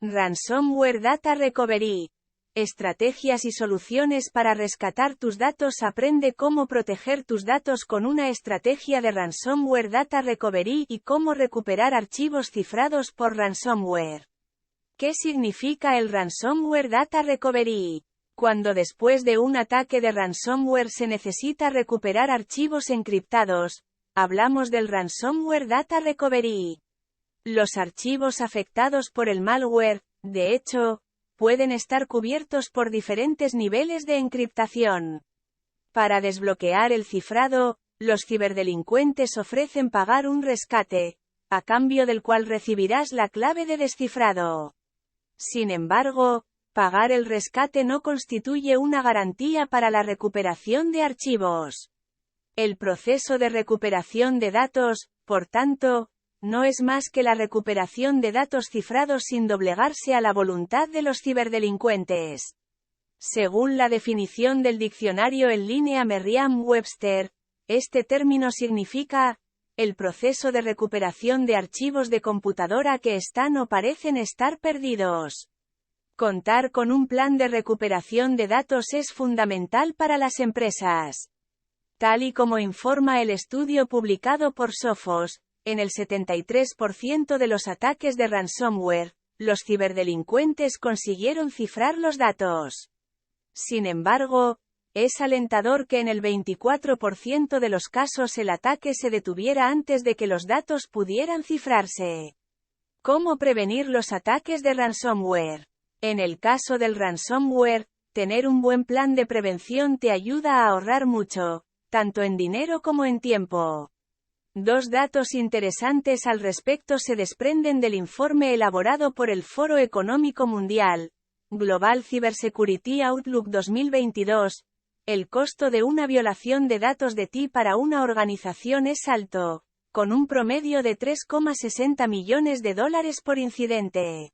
Ransomware Data Recovery. Estrategias y soluciones para rescatar tus datos. Aprende cómo proteger tus datos con una estrategia de Ransomware Data Recovery y cómo recuperar archivos cifrados por ransomware. ¿Qué significa el Ransomware Data Recovery? Cuando después de un ataque de ransomware se necesita recuperar archivos encriptados, hablamos del Ransomware Data Recovery. Los archivos afectados por el malware, de hecho, pueden estar cubiertos por diferentes niveles de encriptación. Para desbloquear el cifrado, los ciberdelincuentes ofrecen pagar un rescate, a cambio del cual recibirás la clave de descifrado. Sin embargo, pagar el rescate no constituye una garantía para la recuperación de archivos. El proceso de recuperación de datos, por tanto, no es más que la recuperación de datos cifrados sin doblegarse a la voluntad de los ciberdelincuentes. Según la definición del diccionario en línea Merriam-Webster, este término significa el proceso de recuperación de archivos de computadora que están o parecen estar perdidos. Contar con un plan de recuperación de datos es fundamental para las empresas. Tal y como informa el estudio publicado por Sophos, en el 73% de los ataques de ransomware, los ciberdelincuentes consiguieron cifrar los datos. Sin embargo, es alentador que en el 24% de los casos el ataque se detuviera antes de que los datos pudieran cifrarse. ¿Cómo prevenir los ataques de ransomware? En el caso del ransomware, tener un buen plan de prevención te ayuda a ahorrar mucho, tanto en dinero como en tiempo. Dos datos interesantes al respecto se desprenden del informe elaborado por el Foro Económico Mundial, Global Cybersecurity Outlook 2022. El costo de una violación de datos de ti para una organización es alto, con un promedio de $3,60 millones por incidente.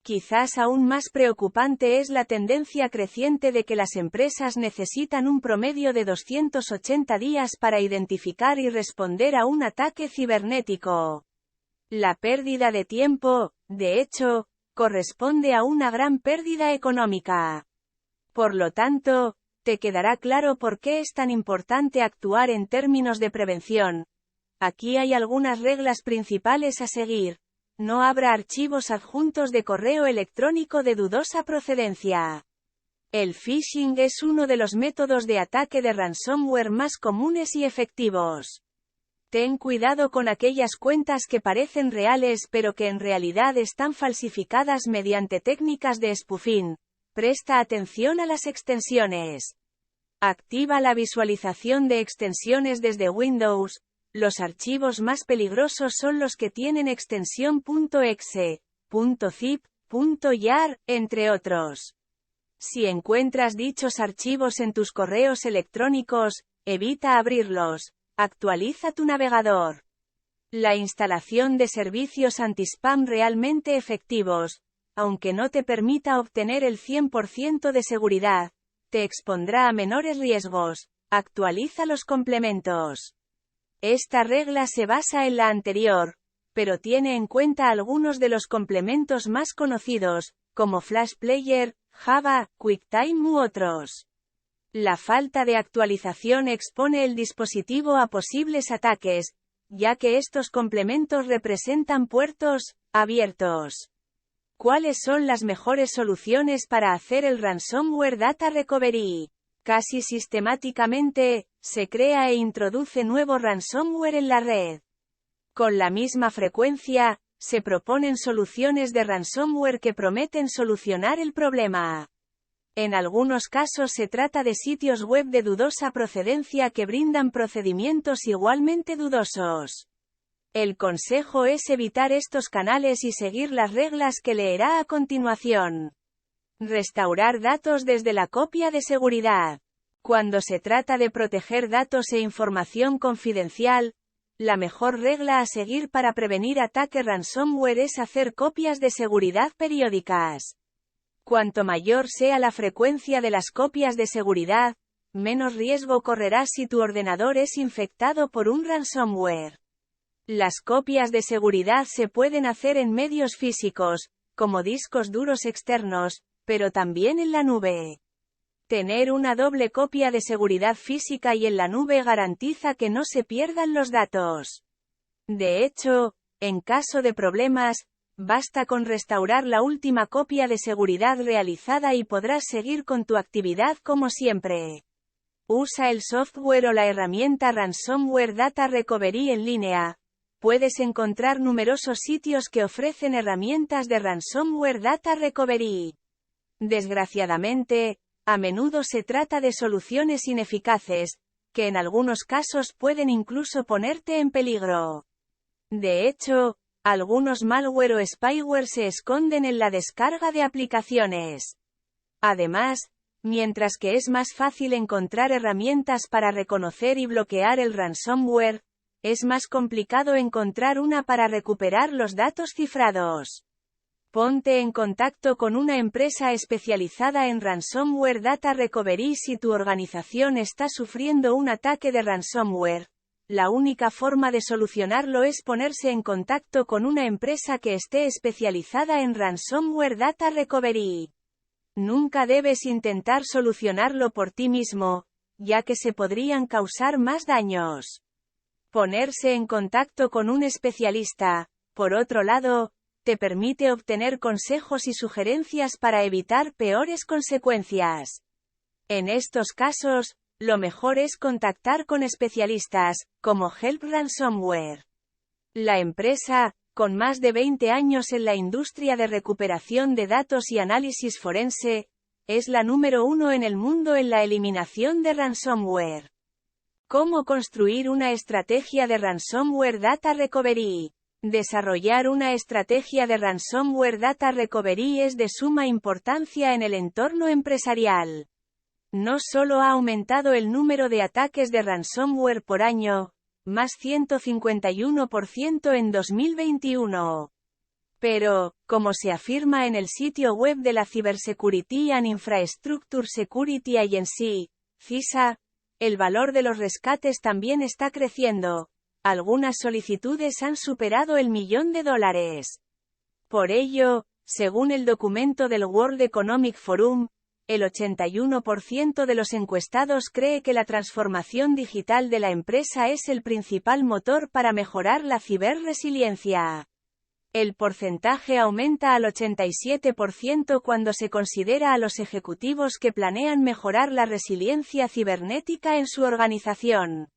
Quizás aún más preocupante es la tendencia creciente de que las empresas necesitan un promedio de 280 días para identificar y responder a un ataque cibernético. La pérdida de tiempo, de hecho, corresponde a una gran pérdida económica. Por lo tanto, te quedará claro por qué es tan importante actuar en términos de prevención. Aquí hay algunas reglas principales a seguir. No abra archivos adjuntos de correo electrónico de dudosa procedencia. El phishing es uno de los métodos de ataque de ransomware más comunes y efectivos. Ten cuidado con aquellas cuentas que parecen reales pero que en realidad están falsificadas mediante técnicas de spoofing. Presta atención a las extensiones. Activa la visualización de extensiones desde Windows. Los archivos más peligrosos son los que tienen extensión .exe, .zip, .jar, entre otros. Si encuentras dichos archivos en tus correos electrónicos, evita abrirlos. Actualiza tu navegador. La instalación de servicios anti-spam realmente efectivos, aunque no te permita obtener el 100% de seguridad, te expondrá a menores riesgos. Actualiza los complementos. Esta regla se basa en la anterior, pero tiene en cuenta algunos de los complementos más conocidos, como Flash Player, Java, QuickTime u otros. La falta de actualización expone el dispositivo a posibles ataques, ya que estos complementos representan puertos abiertos. ¿Cuáles son las mejores soluciones para hacer el Ransomware Data Recovery? Casi sistemáticamente, se crea e introduce nuevo ransomware en la red. Con la misma frecuencia, se proponen soluciones de ransomware que prometen solucionar el problema. En algunos casos se trata de sitios web de dudosa procedencia que brindan procedimientos igualmente dudosos. El consejo es evitar estos canales y seguir las reglas que leerá a continuación. Restaurar datos desde la copia de seguridad. Cuando se trata de proteger datos e información confidencial, la mejor regla a seguir para prevenir ataques ransomware es hacer copias de seguridad periódicas. Cuanto mayor sea la frecuencia de las copias de seguridad, menos riesgo correrás si tu ordenador es infectado por un ransomware. Las copias de seguridad se pueden hacer en medios físicos, como discos duros externos, pero también en la nube. Tener una doble copia de seguridad física y en la nube garantiza que no se pierdan los datos. De hecho, en caso de problemas, basta con restaurar la última copia de seguridad realizada y podrás seguir con tu actividad como siempre. Usa el software o la herramienta Ransomware Data Recovery en línea. Puedes encontrar numerosos sitios que ofrecen herramientas de Ransomware Data Recovery. Desgraciadamente, a menudo se trata de soluciones ineficaces, que en algunos casos pueden incluso ponerte en peligro. De hecho, algunos malware o spyware se esconden en la descarga de aplicaciones. Además, mientras que es más fácil encontrar herramientas para reconocer y bloquear el ransomware, es más complicado encontrar una para recuperar los datos cifrados. Ponte en contacto con una empresa especializada en Ransomware Data Recovery si tu organización está sufriendo un ataque de ransomware. La única forma de solucionarlo es ponerse en contacto con una empresa que esté especializada en Ransomware Data Recovery. Nunca debes intentar solucionarlo por ti mismo, ya que se podrían causar más daños. Ponerse en contacto con un especialista, por otro lado, te permite obtener consejos y sugerencias para evitar peores consecuencias. En estos casos, lo mejor es contactar con especialistas, como Help Ransomware. La empresa, con más de 20 años en la industria de recuperación de datos y análisis forense, es la número 1 en el mundo en la eliminación de ransomware. ¿Cómo construir una estrategia de Ransomware Data Recovery? Desarrollar una estrategia de Ransomware Data Recovery es de suma importancia en el entorno empresarial. No solo ha aumentado el número de ataques de ransomware por año, más 151% en 2021. Pero, como se afirma en el sitio web de la Cybersecurity and Infrastructure Security Agency, CISA, el valor de los rescates también está creciendo. Algunas solicitudes han superado el $1.000.000. Por ello, según el documento del World Economic Forum, el 81% de los encuestados cree que la transformación digital de la empresa es el principal motor para mejorar la ciberresiliencia. El porcentaje aumenta al 87% cuando se considera a los ejecutivos que planean mejorar la resiliencia cibernética en su organización.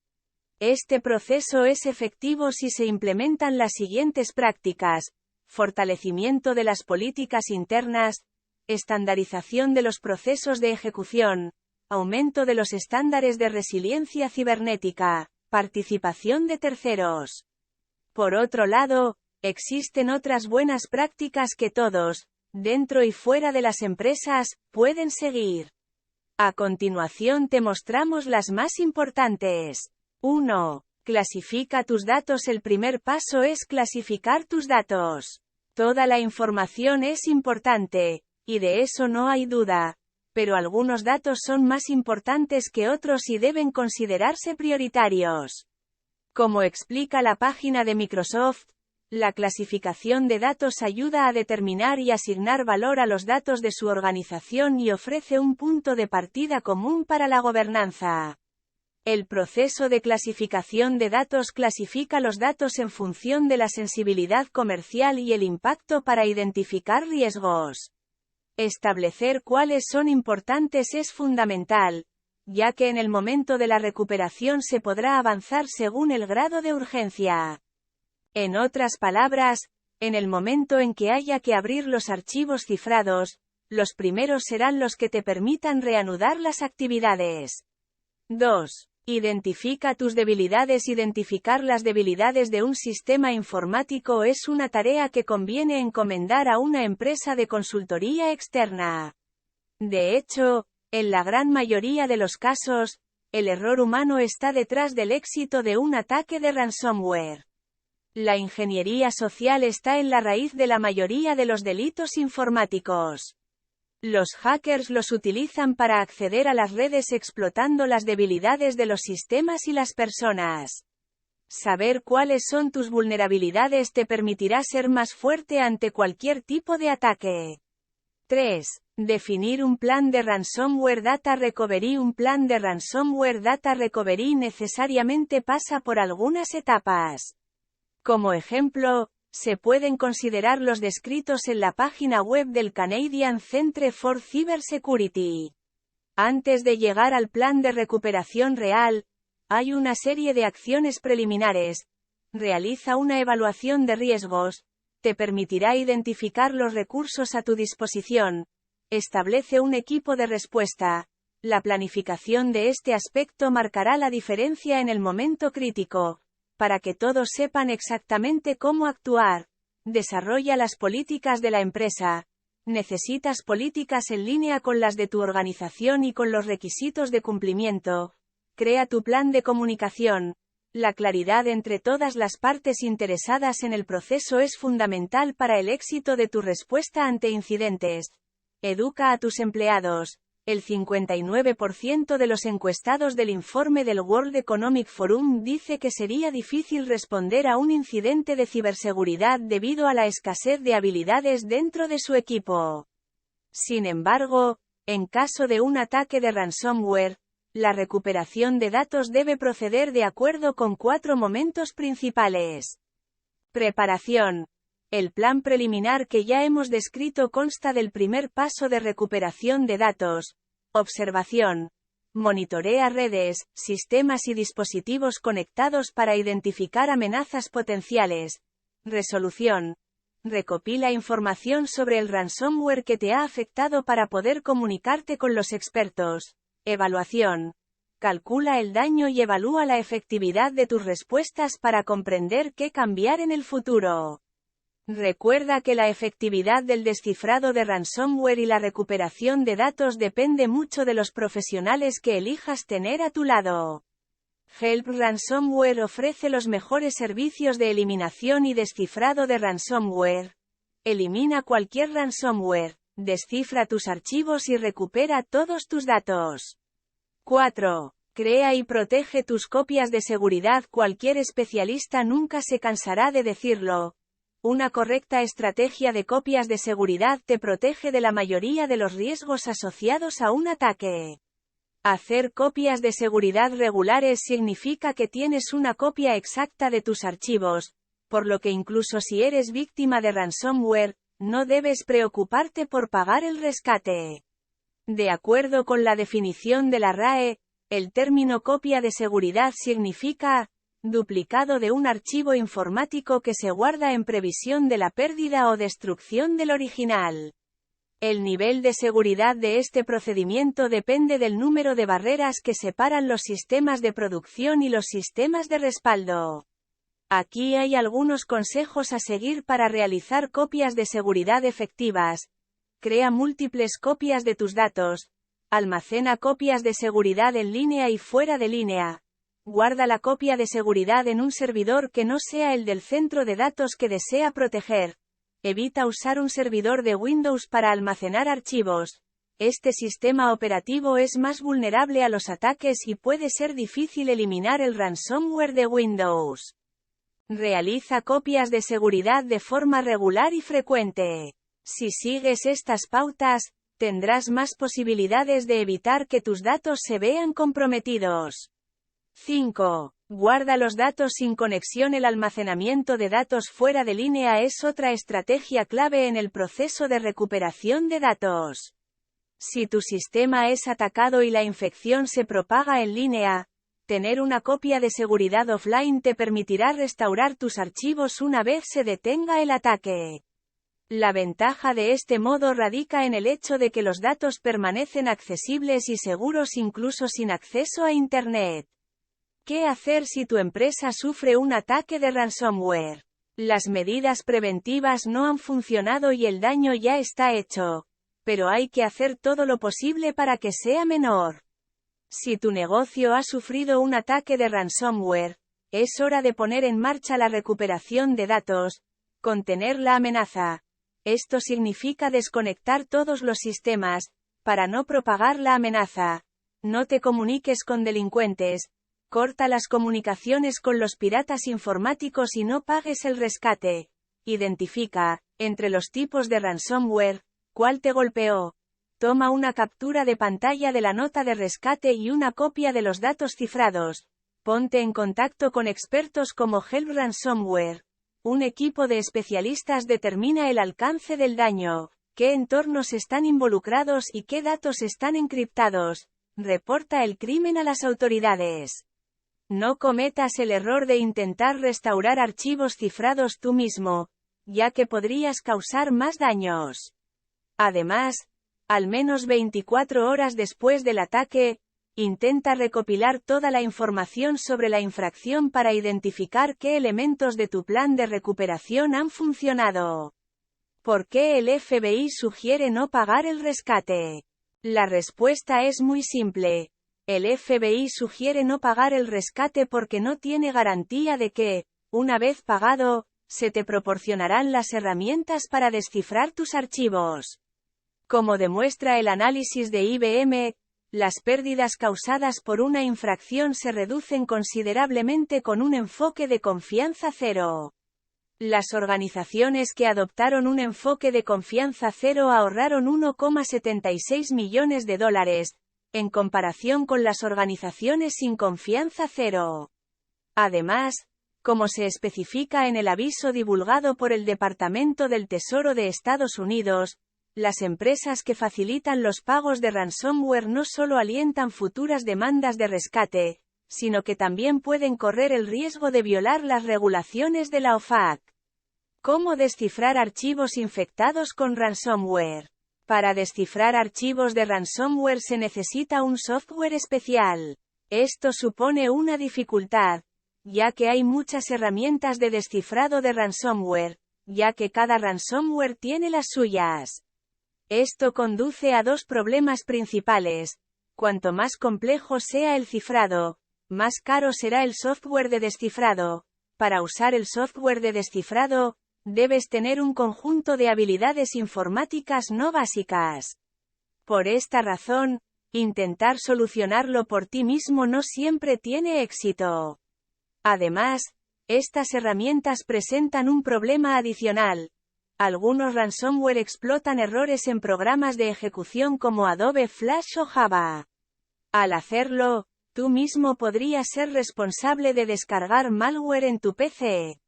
Este proceso es efectivo si se implementan las siguientes prácticas: fortalecimiento de las políticas internas, estandarización de los procesos de ejecución, aumento de los estándares de resiliencia cibernética, participación de terceros. Por otro lado, existen otras buenas prácticas que todos, dentro y fuera de las empresas, pueden seguir. A continuación te mostramos las más importantes. 1. Clasifica tus datos. El primer paso es clasificar tus datos. Toda la información es importante, y de eso no hay duda, pero algunos datos son más importantes que otros y deben considerarse prioritarios. Como explica la página de Microsoft, la clasificación de datos ayuda a determinar y asignar valor a los datos de su organización y ofrece un punto de partida común para la gobernanza. El proceso de clasificación de datos clasifica los datos en función de la sensibilidad comercial y el impacto para identificar riesgos. Establecer cuáles son importantes es fundamental, ya que en el momento de la recuperación se podrá avanzar según el grado de urgencia. En otras palabras, en el momento en que haya que abrir los archivos cifrados, los primeros serán los que te permitan reanudar las actividades. 2. Identifica tus debilidades. Identificar las debilidades de un sistema informático es una tarea que conviene encomendar a una empresa de consultoría externa. De hecho, en la gran mayoría de los casos, el error humano está detrás del éxito de un ataque de ransomware. La ingeniería social está en la raíz de la mayoría de los delitos informáticos. Los hackers los utilizan para acceder a las redes explotando las debilidades de los sistemas y las personas. Saber cuáles son tus vulnerabilidades te permitirá ser más fuerte ante cualquier tipo de ataque. 3. Definir un plan de Ransomware Data Recovery. Un plan de Ransomware Data Recovery necesariamente pasa por algunas etapas. Como ejemplo, se pueden considerar los descritos en la página web del Canadian Centre for Cybersecurity. Antes de llegar al plan de recuperación real, hay una serie de acciones preliminares. Realiza una evaluación de riesgos. Te permitirá identificar los recursos a tu disposición. Establece un equipo de respuesta. La planificación de este aspecto marcará la diferencia en el momento crítico. Para que todos sepan exactamente cómo actuar. Desarrolla las políticas de la empresa. Necesitas políticas en línea con las de tu organización y con los requisitos de cumplimiento. Crea tu plan de comunicación. La claridad entre todas las partes interesadas en el proceso es fundamental para el éxito de tu respuesta ante incidentes. Educa a tus empleados. El 59% de los encuestados del informe del World Economic Forum dice que sería difícil responder a un incidente de ciberseguridad debido a la escasez de habilidades dentro de su equipo. Sin embargo, en caso de un ataque de ransomware, la recuperación de datos debe proceder de acuerdo con 4 momentos principales. Preparación. El plan preliminar que ya hemos descrito consta del primer paso de recuperación de datos. Observación. Monitorea redes, sistemas y dispositivos conectados para identificar amenazas potenciales. Resolución. Recopila información sobre el ransomware que te ha afectado para poder comunicarte con los expertos. Evaluación. Calcula el daño y evalúa la efectividad de tus respuestas para comprender qué cambiar en el futuro. Recuerda que la efectividad del descifrado de ransomware y la recuperación de datos depende mucho de los profesionales que elijas tener a tu lado. Help Ransomware ofrece los mejores servicios de eliminación y descifrado de ransomware. Elimina cualquier ransomware, descifra tus archivos y recupera todos tus datos. 4. Crea y protege tus copias de seguridad. Cualquier especialista nunca se cansará de decirlo. Una correcta estrategia de copias de seguridad te protege de la mayoría de los riesgos asociados a un ataque. Hacer copias de seguridad regulares significa que tienes una copia exacta de tus archivos, por lo que incluso si eres víctima de ransomware, no debes preocuparte por pagar el rescate. De acuerdo con la definición de la RAE, el término copia de seguridad significa duplicado de un archivo informático que se guarda en previsión de la pérdida o destrucción del original. El nivel de seguridad de este procedimiento depende del número de barreras que separan los sistemas de producción y los sistemas de respaldo. Aquí hay algunos consejos a seguir para realizar copias de seguridad efectivas. Crea múltiples copias de tus datos. Almacena copias de seguridad en línea y fuera de línea. Guarda la copia de seguridad en un servidor que no sea el del centro de datos que desea proteger. Evita usar un servidor de Windows para almacenar archivos. Este sistema operativo es más vulnerable a los ataques y puede ser difícil eliminar el ransomware de Windows. Realiza copias de seguridad de forma regular y frecuente. Si sigues estas pautas, tendrás más posibilidades de evitar que tus datos se vean comprometidos. 5. Guarda los datos sin conexión. El almacenamiento de datos fuera de línea es otra estrategia clave en el proceso de recuperación de datos. Si tu sistema es atacado y la infección se propaga en línea, tener una copia de seguridad offline te permitirá restaurar tus archivos una vez se detenga el ataque. La ventaja de este modo radica en el hecho de que los datos permanecen accesibles y seguros incluso sin acceso a Internet. ¿Qué hacer si tu empresa sufre un ataque de ransomware? Las medidas preventivas no han funcionado y el daño ya está hecho, pero hay que hacer todo lo posible para que sea menor. Si tu negocio ha sufrido un ataque de ransomware, es hora de poner en marcha la recuperación de datos, contener la amenaza. Esto significa desconectar todos los sistemas, para no propagar la amenaza. No te comuniques con delincuentes. Corta las comunicaciones con los piratas informáticos y no pagues el rescate. Identifica, entre los tipos de ransomware, cuál te golpeó. Toma una captura de pantalla de la nota de rescate y una copia de los datos cifrados. Ponte en contacto con expertos como Help Ransomware. Un equipo de especialistas determina el alcance del daño, qué entornos están involucrados y qué datos están encriptados. Reporta el crimen a las autoridades. No cometas el error de intentar restaurar archivos cifrados tú mismo, ya que podrías causar más daños. Además, al menos 24 horas después del ataque, intenta recopilar toda la información sobre la infracción para identificar qué elementos de tu plan de recuperación han funcionado. ¿Por qué el FBI sugiere no pagar el rescate? La respuesta es muy simple. El FBI sugiere no pagar el rescate porque no tiene garantía de que, una vez pagado, se te proporcionarán las herramientas para descifrar tus archivos. Como demuestra el análisis de IBM, las pérdidas causadas por una infracción se reducen considerablemente con un enfoque de confianza cero. Las organizaciones que adoptaron un enfoque de confianza cero ahorraron $1,76 millones, en comparación con las organizaciones sin confianza cero. Además, como se especifica en el aviso divulgado por el Departamento del Tesoro de Estados Unidos, las empresas que facilitan los pagos de ransomware no solo alientan futuras demandas de rescate, sino que también pueden correr el riesgo de violar las regulaciones de la OFAC. ¿Cómo descifrar archivos infectados con ransomware? Para descifrar archivos de ransomware se necesita un software especial. Esto supone una dificultad, ya que hay muchas herramientas de descifrado de ransomware, ya que cada ransomware tiene las suyas. Esto conduce a dos problemas principales. Cuanto más complejo sea el cifrado, más caro será el software de descifrado. Para usar el software de descifrado, debes tener un conjunto de habilidades informáticas no básicas. Por esta razón, intentar solucionarlo por ti mismo no siempre tiene éxito. Además, estas herramientas presentan un problema adicional. Algunos ransomware explotan errores en programas de ejecución como Adobe Flash o Java. Al hacerlo, tú mismo podrías ser responsable de descargar malware en tu PC.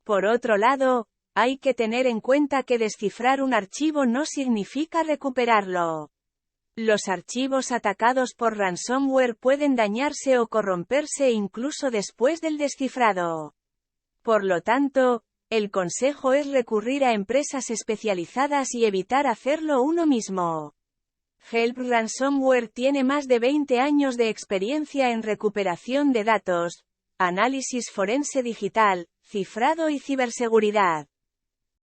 Por otro lado, hay que tener en cuenta que descifrar un archivo no significa recuperarlo. Los archivos atacados por ransomware pueden dañarse o corromperse incluso después del descifrado. Por lo tanto, el consejo es recurrir a empresas especializadas y evitar hacerlo uno mismo. Help Ransomware tiene más de 20 años de experiencia en recuperación de datos, análisis forense digital, cifrado y ciberseguridad.